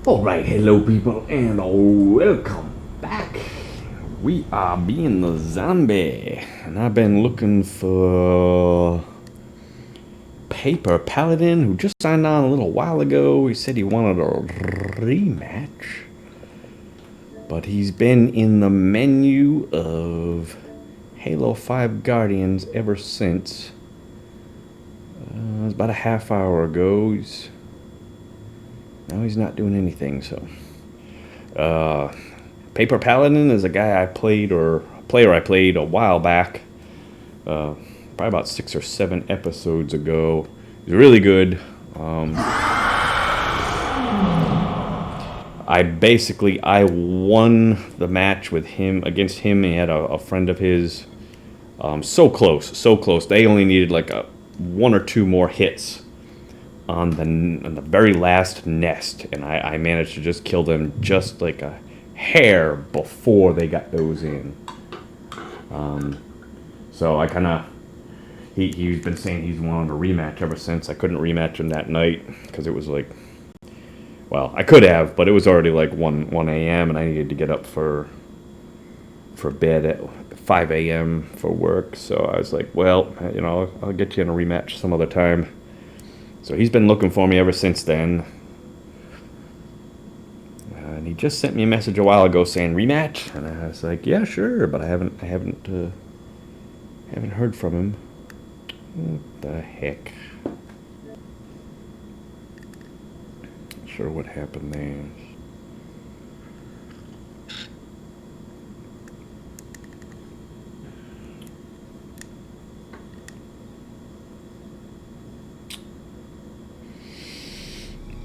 Alright, hello people, and welcome back. We are being the zombie, and I've been looking for Paper Paladin, who just signed on a little while ago. He said he wanted a rematch, but he's been in the menu of Halo 5 Guardians ever since. It was about a half hour ago. Now he's not doing anything, so. Paper Paladin is a guy I played, or a player I played a while back. Probably about 6 or 7 episodes ago. He's really good. I won the match with him, against him. He had a friend of his. So close. They only needed like one or two more hits on the very last nest, and I managed to just kill them just like a hair before they got those in. So I kind of, he's been saying he's wanted a rematch ever since. I couldn't rematch him that night because it was like, well, I could have, but it was already like 1 a.m. and I needed to get up for bed at 5 a.m. for work. So I was like, well, I'll get you in a rematch some other time. So he's been looking for me ever since then. And he just sent me a message a while ago saying rematch, and I was like, yeah, sure, but I haven't heard from him. What the heck? Not sure what happened there.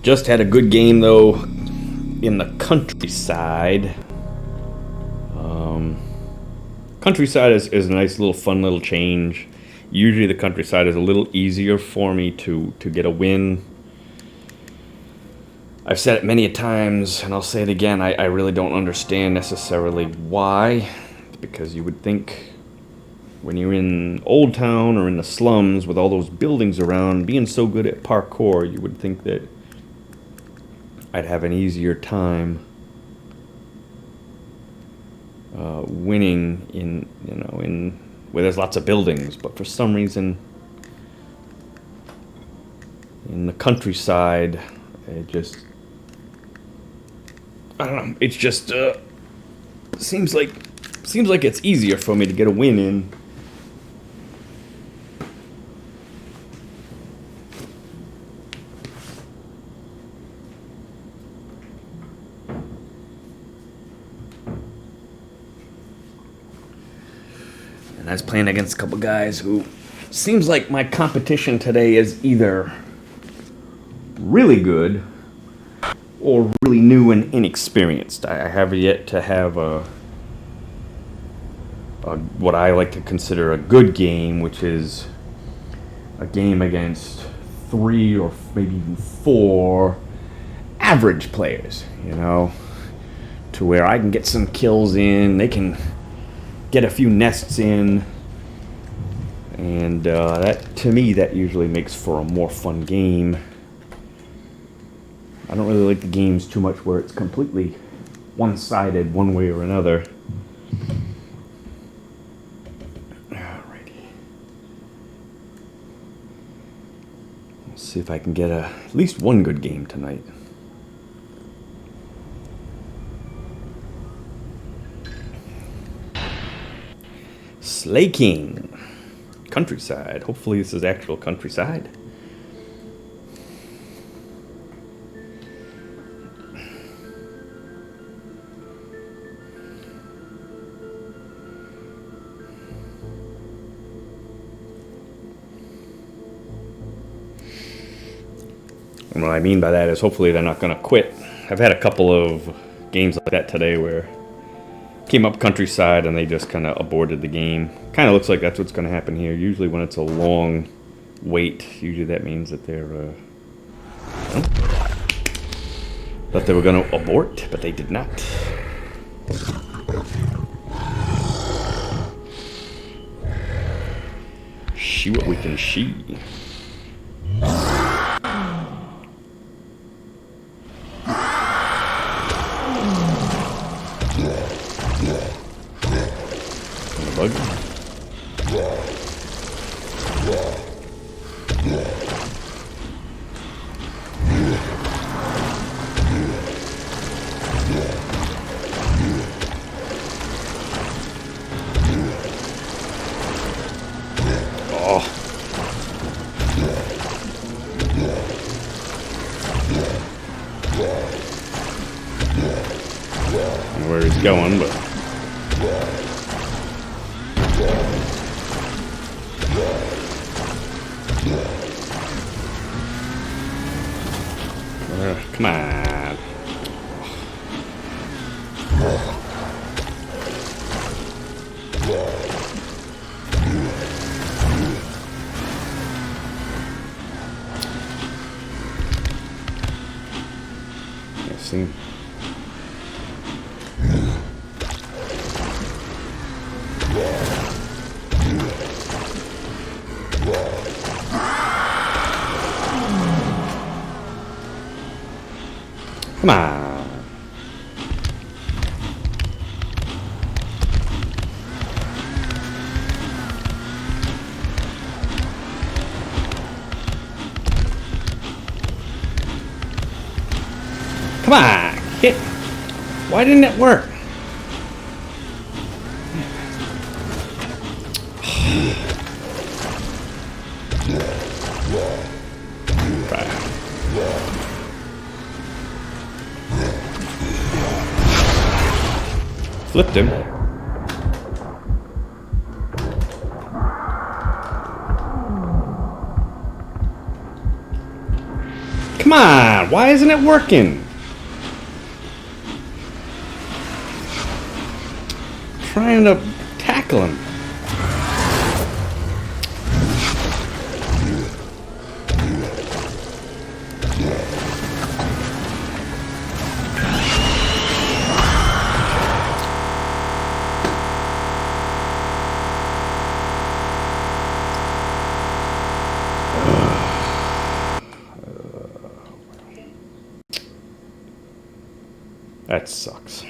Just had a good game, though, in the countryside. Countryside is a nice little fun little change. Usually the countryside is a little easier for me to get a win. I've said it many a times, and I'll say it again, I really don't understand necessarily why. Because you would think when you're in Old Town or in the slums with all those buildings around, being so good at parkour, you would think that I'd have an easier time winning in where there's lots of buildings. But for some reason, in the countryside, it just, I don't know. It's just seems like it's easier for me to get a win in. And I was playing against a couple guys who seems like my competition today is either really good or really new and inexperienced. I have yet to have a what I like to consider a good game, which is a game against 3 or maybe even 4 average players, to where I can get some kills in, they can get a few nests in, and that, to me, that usually makes for a more fun game. I don't really like the games too much where it's completely one-sided one way or another. Alrighty. Let's see if I can get at least one good game tonight. Slaking. Countryside. Hopefully this is actual countryside. And what I mean by that is hopefully they're not going to quit. I've had a couple of games like that today where came up countryside and they just kind of aborted the game. Kind of looks like that's what's going to happen here. Usually when it's a long wait, usually that means that they're thought they were going to abort, but they did not. See what we can see. buggy. Oh. I don't know where he's going, but come on. I see. Come on. Come on. Hit. Why didn't it work? Flipped him. Come on, why isn't it working? Trying to tackle him. That sucks.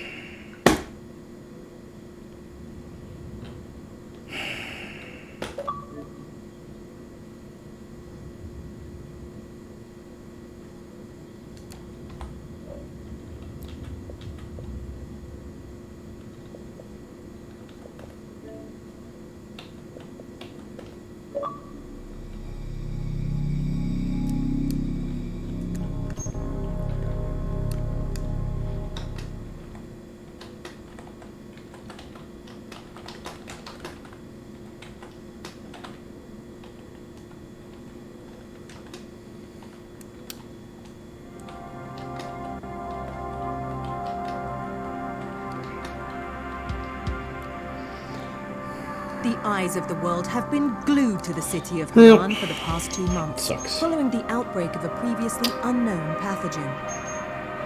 The eyes of the world have been glued to the city of Lyman for the past 2 months, Sucks. following the outbreak of a previously unknown pathogen.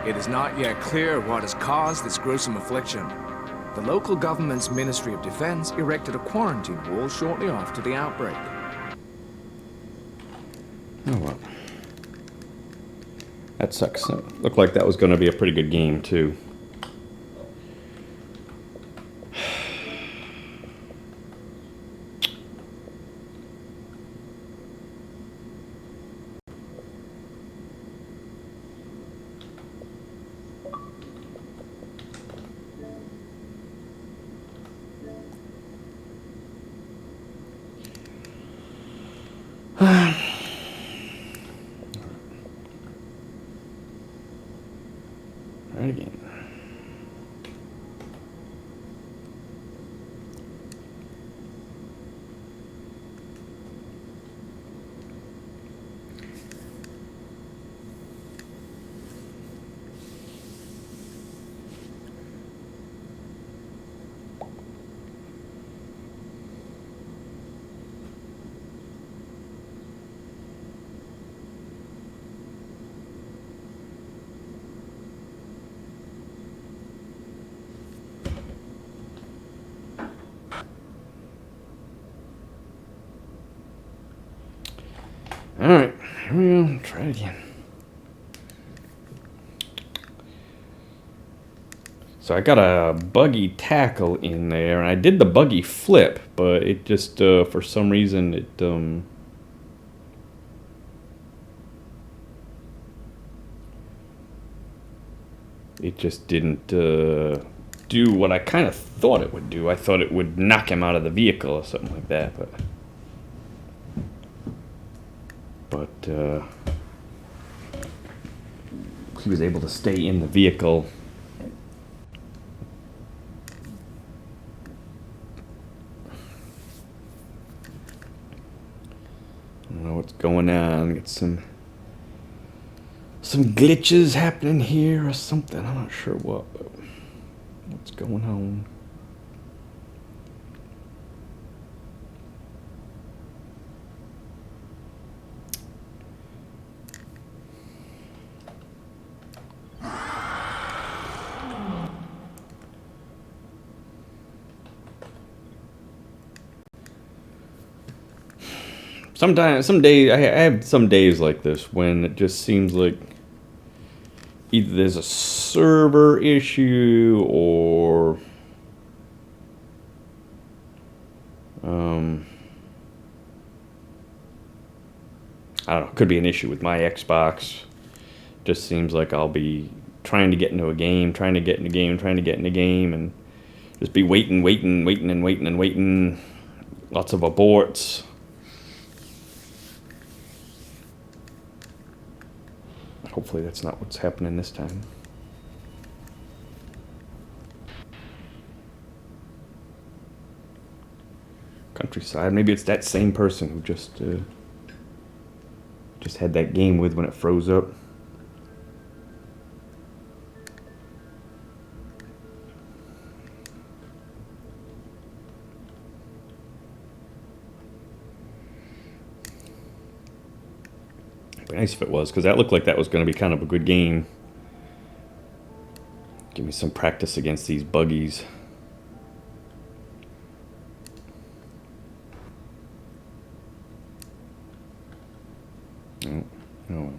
It is not yet clear what has caused this gruesome affliction. The local government's Ministry of Defense erected a quarantine wall shortly after the outbreak. Oh well. That sucks. It looked like that was going to be a pretty good game, too. Right again. Alright, here we go. Try it again. So I got a buggy tackle in there, and I did the buggy flip, but it just, for some reason, it just didn't do what I kind of thought it would do. I thought it would knock him out of the vehicle or something like that, but he was able to stay in the vehicle. I don't know what's going on. Get some glitches happening here or something. I'm not sure what, but what's going on. Sometimes, some days, I have some days like this when it just seems like either there's a server issue or I don't know, could be an issue with my Xbox. Just seems like I'll be trying to get into a game, trying to get in a game, and just be waiting. Lots of aborts. Hopefully that's not what's happening this time. Countryside. Maybe it's that same person who just had that game with when it froze up. It'd be nice if it was, because that looked like that was going to be kind of a good game. Give me some practice against these buggies. No.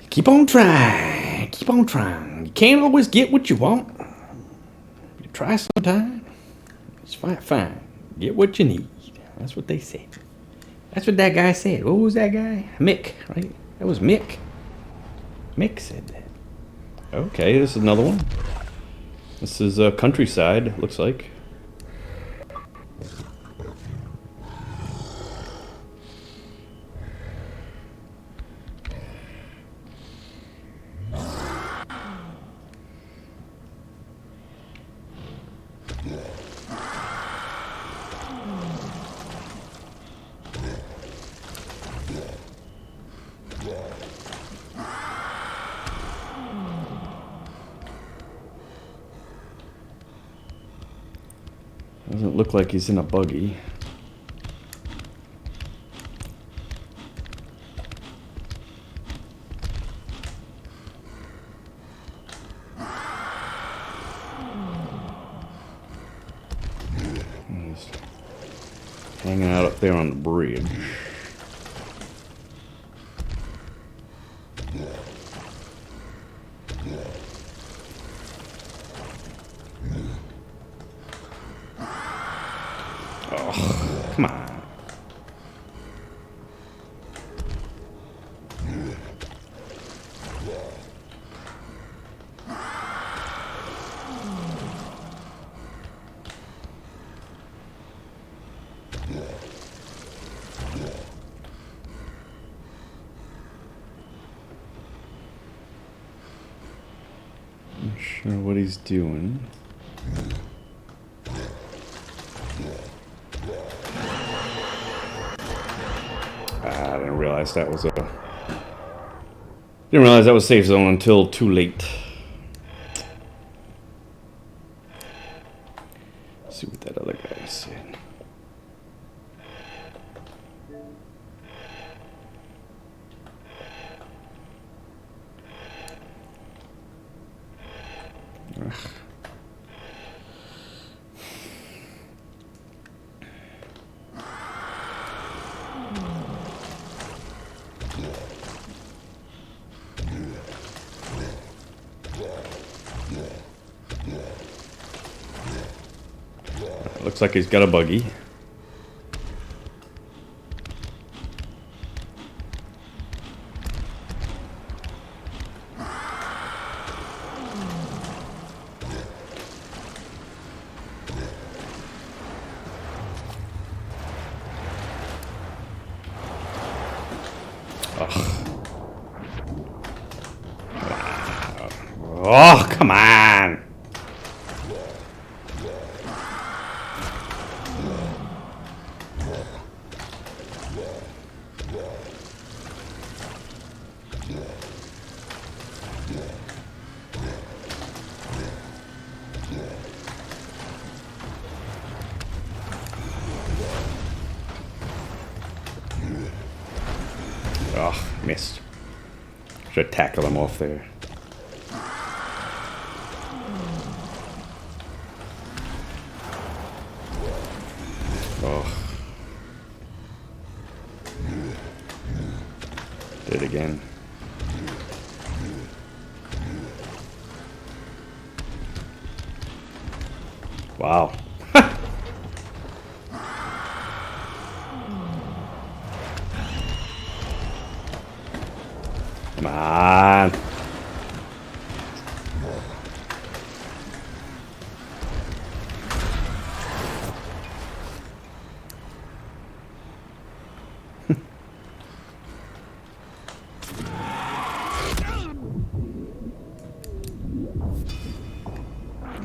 Keep on trying. Keep on trying. You can't always get what you want. You try sometime. It's fine. Get what you need. That's what they said. That's what that guy said. What was that guy? Mick, right? That was Mick. Mick said that. Okay, this is another one. This is Countryside, looks like. Doesn't look like he's in a buggy. He's hanging out up there on the bridge. Oh, come on. Not sure what he's doing. I didn't realize that was safe zone until too late. Let's see what that other guy said. Ugh. Looks like he's got a buggy. Oh, come on! Oh, missed. Should tackle him off there. Oh. Did it again. Wow. Come on.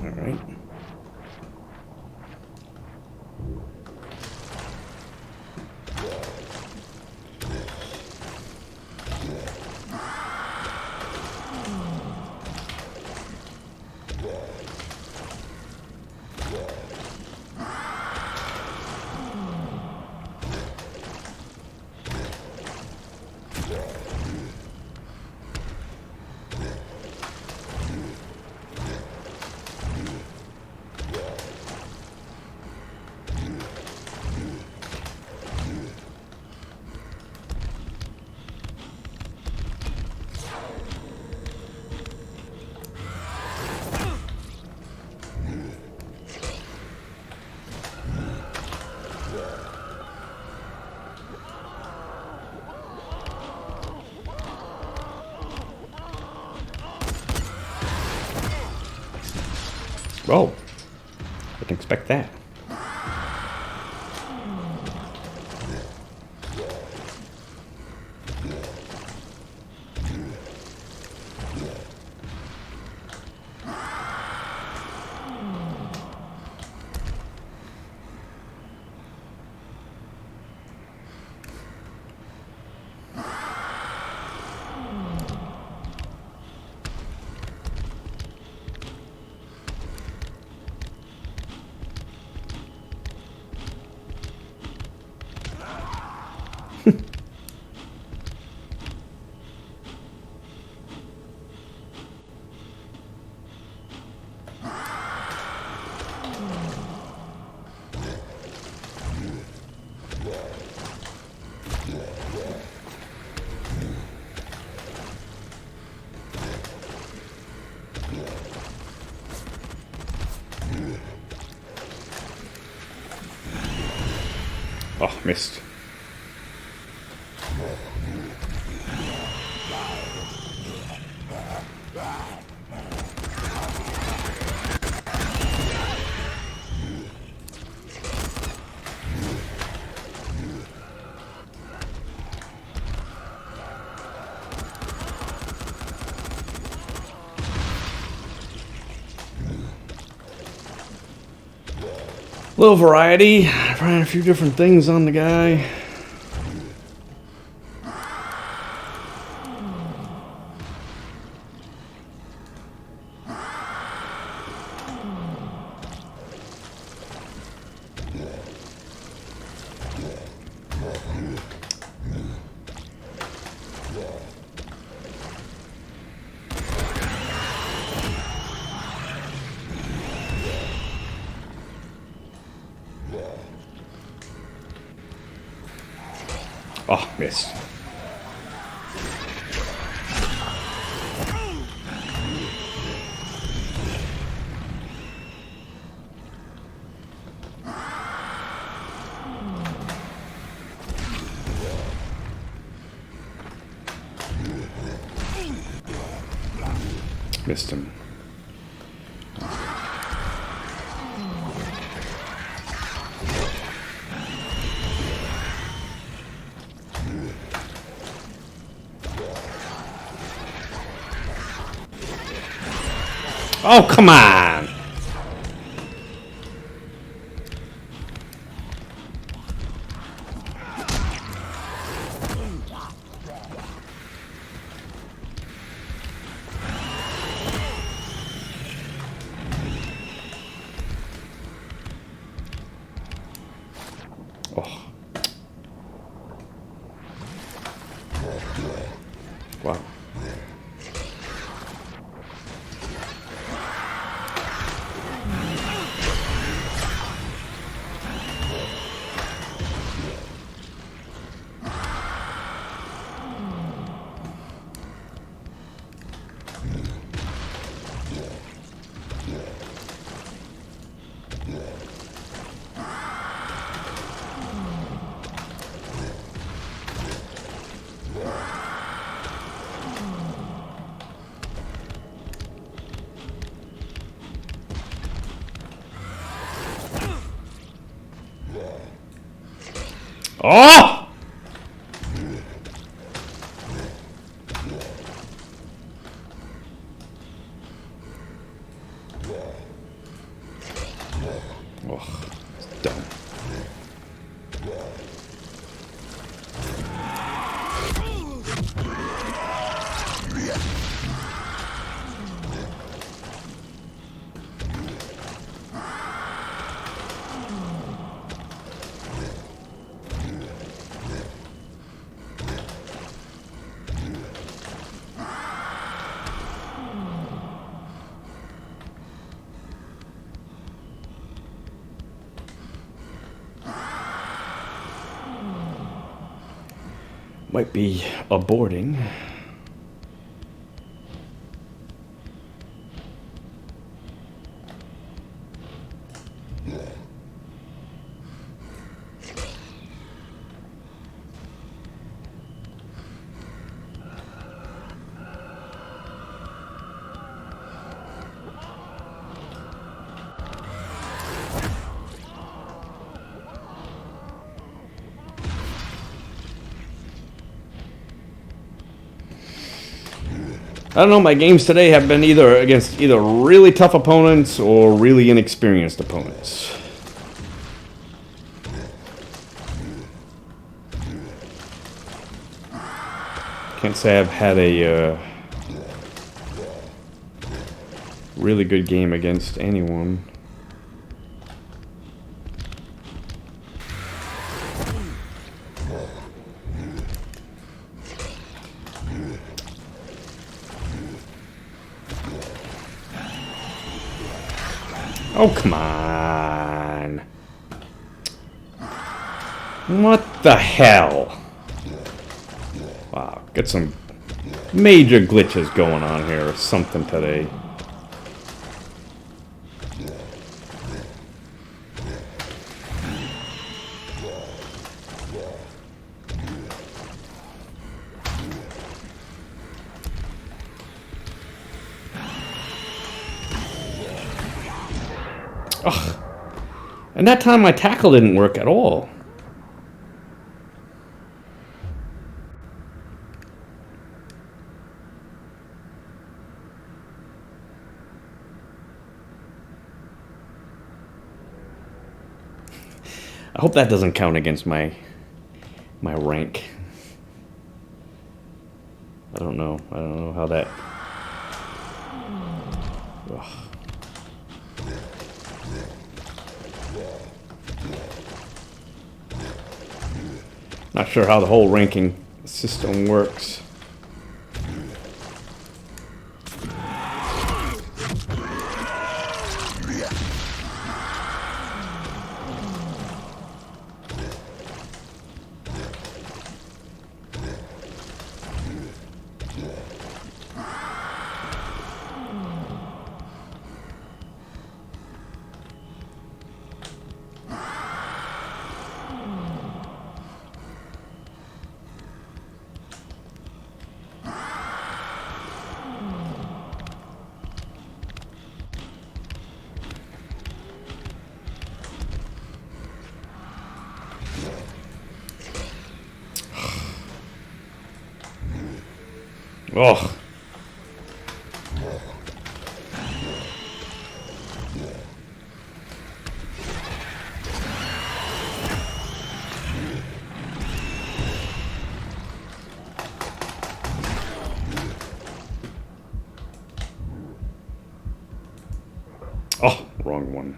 All right. Whoa. Didn't expect that. Oh, missed. Little variety, trying a few different things on the guy. Oh, missed. Missed him. Oh, come on! Oh. Wow. Oh! Oh, it's dumb. Might be aborting. I don't know, my games today have been either against either really tough opponents or really inexperienced opponents. Can't say I've had a really good game against anyone. Oh, come on. What the hell? Wow, got some major glitches going on here or something today. Ugh. And that time my tackle didn't work at all. I hope that doesn't count against my rank. I don't know. I don't know how that... Ugh. Not sure how the whole ranking system works. Oh. Oh, wrong one.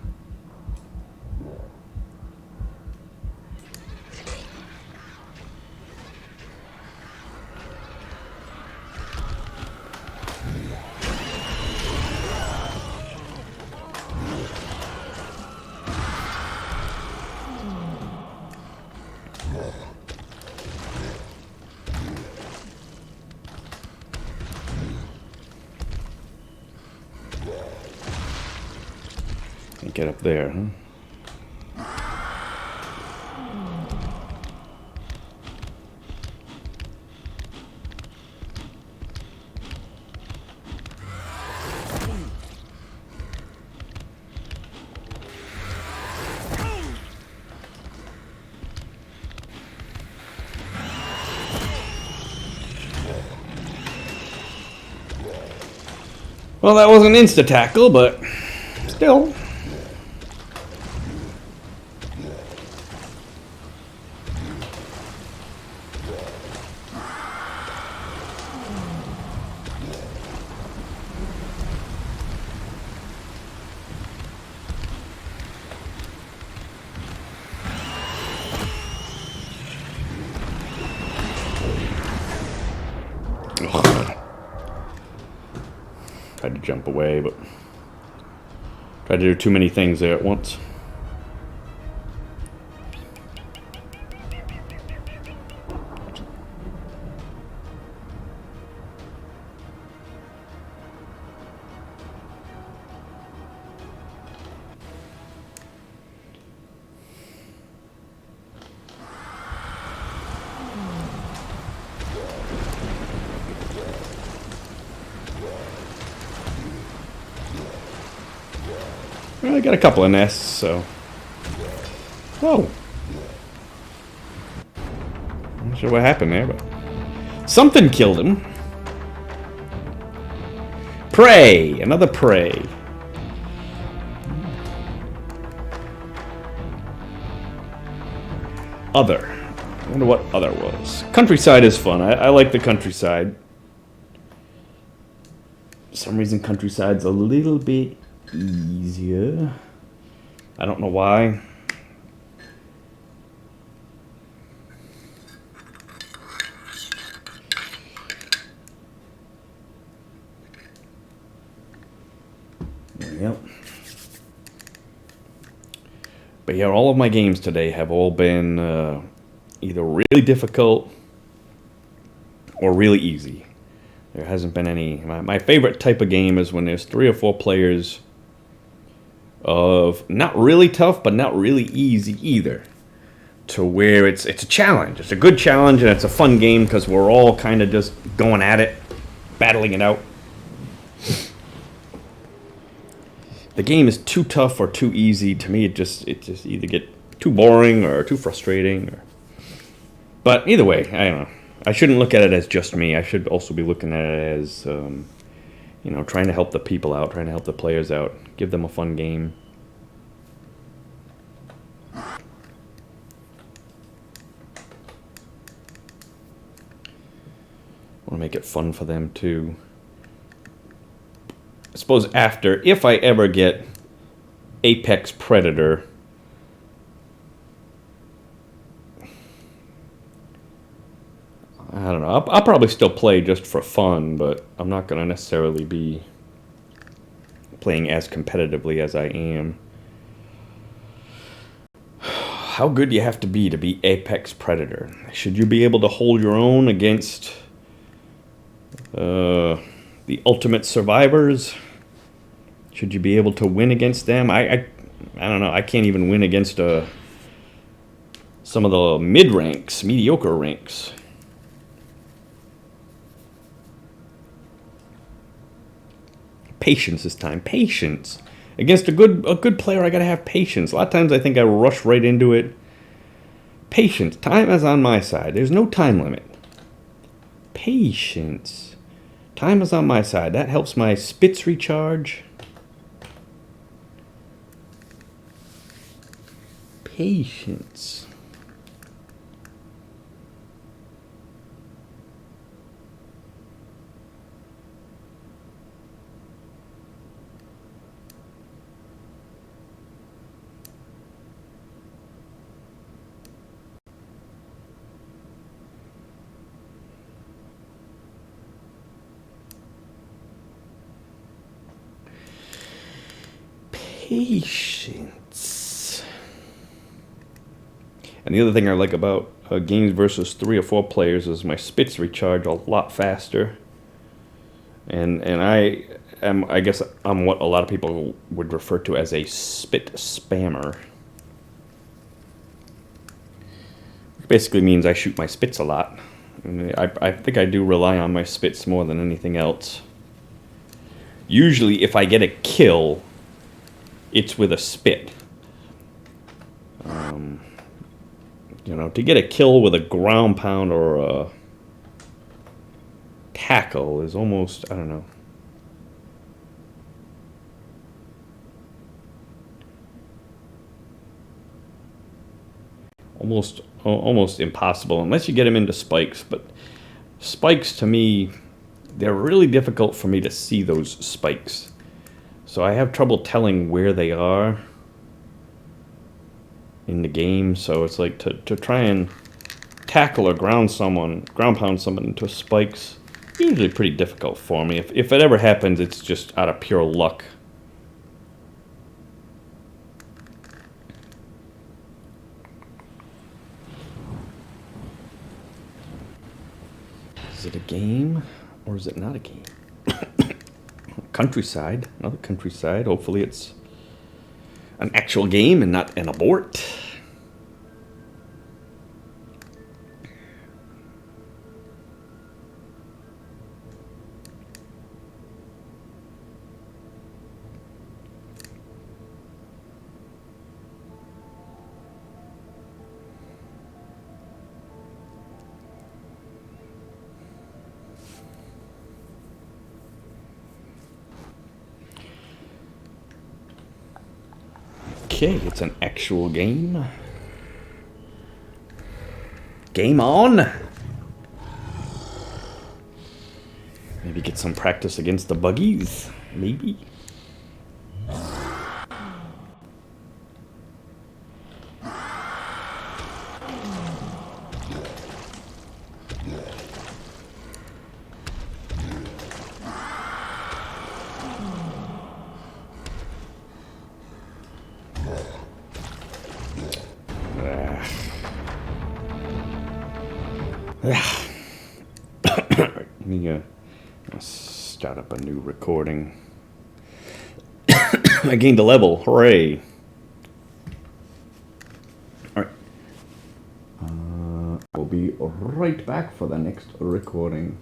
Can't get up there, huh? Well, that was an insta-tackle, but still. Tried to jump away, but tried to do too many things there at once. Well, I got a couple of nests, so. Whoa. I'm not sure what happened there, but something killed him. Prey! Another prey. Other. I wonder what other was. Countryside is fun. I like the countryside. For some reason, countryside's a little bit easier. I don't know why. Yep. But yeah, all of my games today have all been either really difficult or really easy. There hasn't been any. My favorite type of game is when there's 3 or 4 players of not really tough, but not really easy either. To where it's a challenge. It's a good challenge, and it's a fun game because we're all kind of just going at it, battling it out. The game is too tough or too easy. To me, it just either get too boring or too frustrating. But either way, I don't know. I shouldn't look at it as just me. I should also be looking at it as, trying to help the people out, trying to help the players out, give them a fun game. I want to make it fun for them too. I suppose if I ever get Apex Predator, I don't know. I'll probably still play just for fun, but I'm not going to necessarily be playing as competitively as I am. How good do you have to be Apex Predator? Should you be able to hold your own against the Ultimate Survivors? Should you be able to win against them? I don't know. I can't even win against some of the mid-ranks, mediocre ranks. Patience this time. Patience. Against a good player, I gotta have patience. A lot of times I think I rush right into it. Patience. Time is on my side. There's no time limit. Patience. Time is on my side. That helps my spits recharge. Patience. Patience. And the other thing I like about games versus 3 or 4 players is my spits recharge a lot faster. And I guess I'm what a lot of people would refer to as a spit spammer. Which basically means I shoot my spits a lot. I think I do rely on my spits more than anything else. Usually if I get a kill, it's with a spit. You know, to get a kill with a ground pound or a tackle is almost, I don't know. Almost impossible unless you get them into spikes. But spikes, to me, they're really difficult for me to see those spikes. So I have trouble telling where they are in the game. So it's like to try and tackle or ground pound someone into spikes, usually pretty difficult for me. If it ever happens, it's just out of pure luck. Is it a game or is it not a game? Countryside, another countryside. Hopefully it's an actual game and not an abort. Okay, it's an actual game. Game on! Maybe get some practice against the buggies. Maybe. Let me start up a new recording. I gained a level. Hooray. Alright. I'll be right back for the next recording.